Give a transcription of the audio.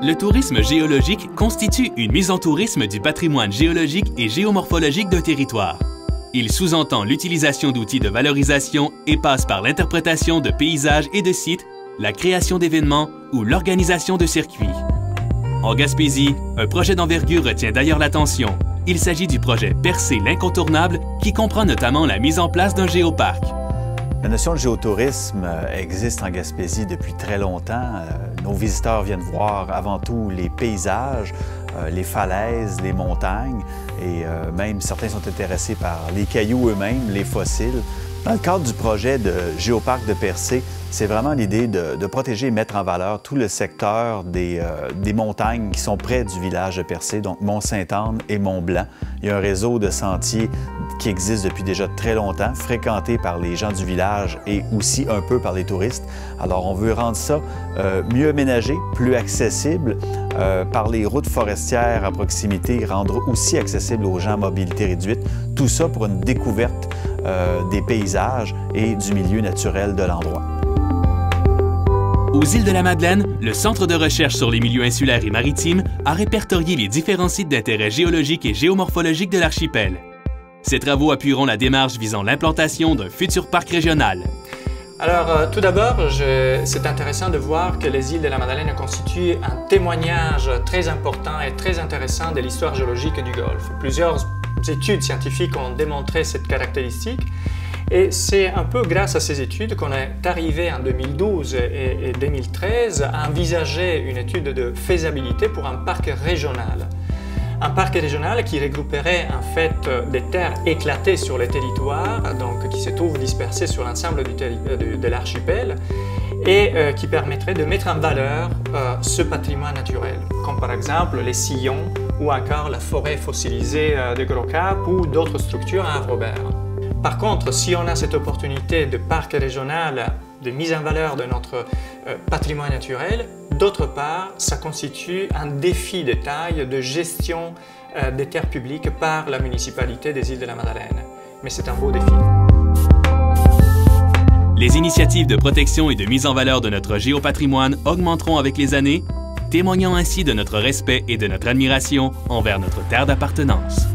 Le tourisme géologique constitue une mise en tourisme du patrimoine géologique et géomorphologique d'un territoire. Il sous-entend l'utilisation d'outils de valorisation et passe par l'interprétation de paysages et de sites, la création d'événements ou l'organisation de circuits. En Gaspésie, un projet d'envergure retient d'ailleurs l'attention. Il s'agit du projet Percé l'Incontournable qui comprend notamment la mise en place d'un géoparc. La notion de géotourisme existe en Gaspésie depuis très longtemps. Nos visiteurs viennent voir avant tout les paysages, les falaises, les montagnes et même certains sont intéressés par les cailloux eux-mêmes, les fossiles. Dans le cadre du projet de Géoparc de Percé, c'est vraiment l'idée de protéger et mettre en valeur tout le secteur des montagnes qui sont près du village de Percé, donc Mont-Sainte-Anne et Mont-Blanc. Il y a un réseau de sentiers qui existe depuis déjà très longtemps, fréquenté par les gens du village et aussi un peu par les touristes. Alors on veut rendre ça mieux aménagé, plus accessible, par les routes forestières à proximité, rendre aussi accessible aux gens à mobilité réduite. Tout ça pour une découverte des paysages et du milieu naturel de l'endroit. Aux îles de la Madeleine, le Centre de recherche sur les milieux insulaires et maritimes a répertorié les différents sites d'intérêt géologique et géomorphologique de l'archipel. Ces travaux appuieront la démarche visant l'implantation d'un futur parc régional. Alors, tout d'abord, c'est intéressant de voir que les îles de la Madeleine constituent un témoignage très important et très intéressant de l'histoire géologique du Golfe. Plusieurs études scientifiques ont démontré cette caractéristique et c'est un peu grâce à ces études qu'on est arrivé en 2012 et 2013 à envisager une étude de faisabilité pour un parc régional. Un parc régional qui regrouperait en fait des terres éclatées sur le territoire, donc qui se trouvent dispersées sur l'ensemble de l'archipel et qui permettrait de mettre en valeur ce patrimoine naturel, comme par exemple les sillons ou encore la forêt fossilisée de Gros Cap ou d'autres structures à Havre-Aubert. Par contre, si on a cette opportunité de parc régional, de mise en valeur de notre patrimoine naturel, d'autre part, ça constitue un défi de taille de gestion des terres publiques par la municipalité des îles de la Madeleine. Mais c'est un beau défi. Les initiatives de protection et de mise en valeur de notre géopatrimoine augmenteront avec les années, témoignant ainsi de notre respect et de notre admiration envers notre terre d'appartenance.